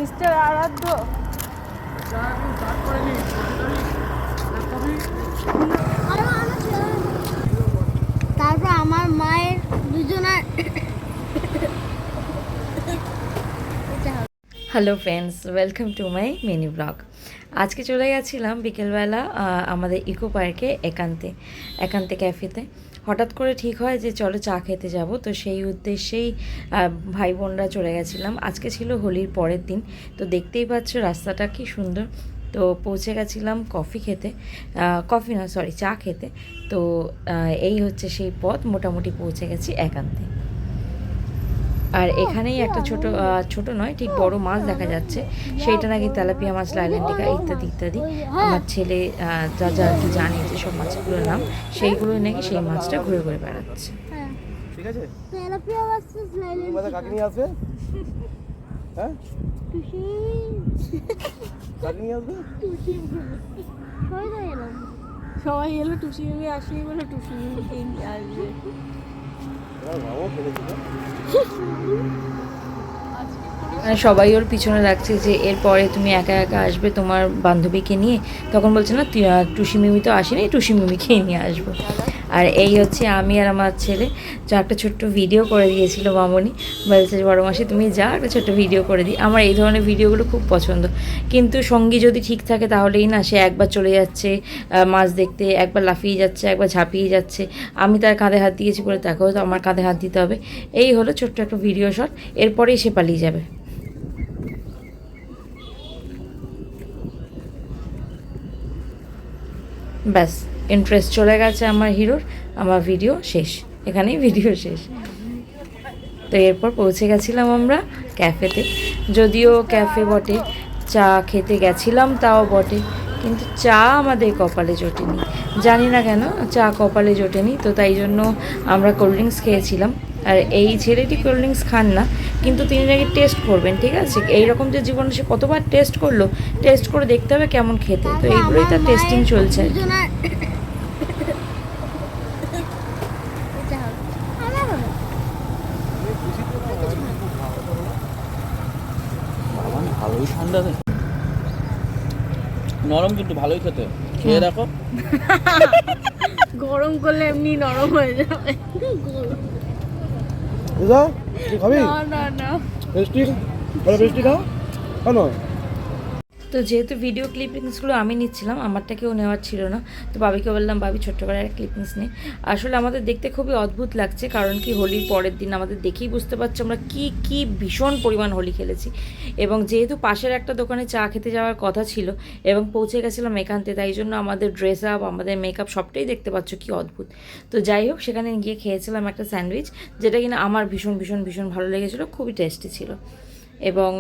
Mister আরাধ্য তারপর আমার মায়ের দুজনের hello friends, welcome to my mini blog. আজকে চলে গেছিলাম বিকেলবেলা আমাদের ইকো পার্কে একান্তে ক্যাফেতে। হঠাৎ করে ঠিক হয় যে চলো চা খেতে যাব, তো সেই উদ্দেশ্যেই ভাই বোনরা চলে গেছিলাম। আজকে ছিল হোলির পরের দিন, তো দেখতেই পাচ্ছ রাস্তাটা কি সুন্দর। তো পৌঁছে গেছিলাম চা খেতে। তো এই হচ্ছে সেই পথ, মোটামুটি পৌঁছে গেছি একান্তে। আর এখানেই একটা ছোট নয়, ঠিক বড় মাছ দেখা যাচ্ছে, সেইটা নাকি তেলাপিয়া মাছ, লাইল্যান্ডিকা ইত্যাদি ইত্যাদি। আমার ছেলে যা যা কি জানে যে সব মাছগুলোর নাম, সেইগুলো নাকি সেই মাছটা ঘুরে ঘুরে বেড়াচ্ছে। ঠিক আছে, তেলাপিয়া মাছ তোমাদের কাকে নিয়ে আসবে? হ্যাঁ, কাকে নিয়ে আসবে? সবাই এলো, টুসি মিমি আসেনি বলে টুসি মিমিকে আসবে। মানে সবাই ওর পিছনে রাখছে যে এরপরে তুমি একা একা আসবে তোমার বান্ধবীকে নিয়ে। তখন বলছে না, টুসি মিমি তো আসেনি, টুসি মিমিকে নিয়ে আসবো। আর এই হচ্ছে আমি আর আমার ছেলে, যা একটা ছোট্ট ভিডিও করে দিয়েছিল মামনি। বলছে বড় মাসি তুমি যা একটা ছোট্ট ভিডিও করে দিই। আমার এই ধরনের ভিডিওগুলো খুব পছন্দ, কিন্তু সঙ্গী যদি ঠিক থাকে তাহলেই না, সে একবার চলে যাচ্ছে মাছ দেখতে, একবার লাফিয়ে যাচ্ছে, একবার ঝাঁপিয়ে যাচ্ছে, আমি তার কাঁধে হাত দিয়েছি বলে তাকেও তো আমার কাঁধে হাত দিতে হবে। এই হলো ছোট্ট একটা ভিডিও শট, এরপরেই সে পালিয়ে যাবে। ব্যাস, ইন্টারেস্ট চলে গেছে আমার হিরোর, আমার ভিডিও শেষ, এখানেই ভিডিও শেষ। তো এরপর পৌঁছে গেছিলাম আমরা ক্যাফেতে। যদিও ক্যাফে বটে, চা খেতে গেছিলাম তাও বটে, কিন্তু চা আমাদের কপালে জোটেনি। জানি না কেন চা কপালে জোটেনি, তো তাই জন্য আমরা কোল্ড ড্রিঙ্কস খেয়েছিলাম। আর এই ছেলেটি কোল্ড ড্রিঙ্কস খান না, কিন্তু তিনি নাকি টেস্ট করবেন, ঠিক আছে? এইরকম যে জীবনে সে কতবার টেস্ট করলো, টেস্ট করে দেখতে হবে কেমন খেতে। তো এইগুলোই তার টেস্টিং চলছে। ভালোই ঠান্ডা, নরম কিন্তু ভালোই খেতে, খেয়ে দেখো। গরম করলে এমনি নরম হয়ে যাবে। বুঝা তুই খাবি? না পেস্ট্রি খাও কেন? তো যেহেতু ভিডিও ক্লিপিংসগুলো আমি নিচ্ছিলাম, আমারটা কেউ নেওয়ার ছিল না, তো বাবিকে বললাম বাবি ছোট্ট করে একটা ক্লিপিংস নিই। আসলে আমাদের দেখতে খুবই অদ্ভুত লাগছে, কারণ কি হোলির পরের দিন আমাদের দেখেই বুঝতে পারছি আমরা কি ভীষণ পরিমাণ হোলি খেলেছি। এবং যেহেতু পাশের একটা দোকানে চা খেতে যাওয়ার কথা ছিল এবং পৌঁছে গেছিলাম একান্তে, তাই জন্য আমাদের ড্রেস আপ, আমাদের মেকআপ সবটাই দেখতে পাচ্ছ কি অদ্ভুত। তো যাই হোক, সেখানে গিয়ে খেয়েছিলাম একটা স্যান্ডউইচ, যেটা কিনা আমার ভীষণ ভীষণ ভীষণ ভালো লেগেছিলো, খুবই টেস্টি ছিল। এবং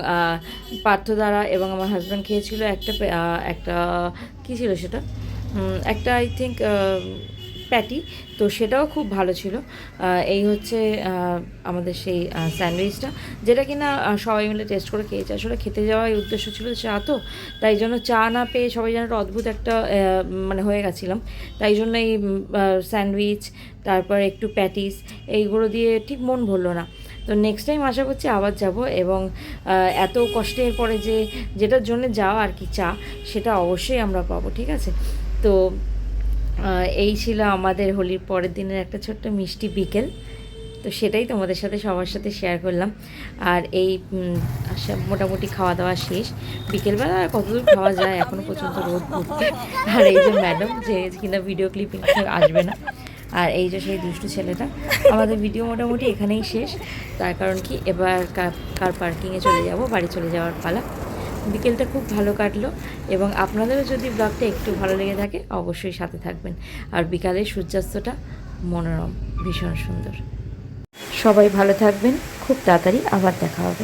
পার্থ দ্বারা এবং আমার হাজব্যান্ড খেয়েছিল একটা কী ছিল সেটা, একটা আই থিঙ্ক প্যাটি, তো সেটাও খুব ভালো ছিল। এই হচ্ছে আমাদের সেই স্যান্ডউইচটা, যেটা কিনা সবাই মিলে টেস্ট করে খেয়েছে। আসলে খেতে যাওয়ার উদ্দেশ্য ছিল চা, তো তাই জন্য চা না পেয়ে সবাই যেন একটা অদ্ভুত একটা মানে হয়ে গেছিলাম। তাই জন্য এই স্যান্ডউইচ, তারপর একটু প্যাটিস, এইগুলো দিয়ে ঠিক মন ভরলো না। তো নেক্সট টাইম আশা করছি আবার যাব, এবং এত কষ্টের পরে যেটার জন্য যাওয়া আর কি, চা, সেটা অবশ্যই আমরা পাবো, ঠিক আছে? তো এই ছিল আমাদের হোলির পরের দিনের একটা ছোট্ট মিষ্টি বিকেল। তো সেটাই তোমাদের সাথে সবার সাথে শেয়ার করলাম। আর এই মোটামুটি খাওয়া দাওয়া শেষ। বিকেলবেলা আর কতদূর খাওয়া যায়, এখনও পর্যন্ত রোদ পড়ছে। আর এই যে ম্যাডাম, যে কিনা ভিডিও ক্লিপিং আসবে না, আর এই যে সেই দুষ্টু ছেলেটা। আমাদের ভিডিও মোটামুটি এখানেই শেষ, তার কারণ কি এবার কার পার্কিংয়ে চলে যাব, বাড়ি চলে যাওয়ার পালা। বিকেলটা খুব ভালো কাটলো, এবং আপনাদেরও যদি ব্লগটা একটু ভালো লেগে থাকে অবশ্যই সাথে থাকবেন। আর বিকালের সূর্যাস্তটা মনোরম, ভীষণ সুন্দর। সবাই ভালো থাকবেন, খুব তাড়াতাড়ি আবার দেখা হবে।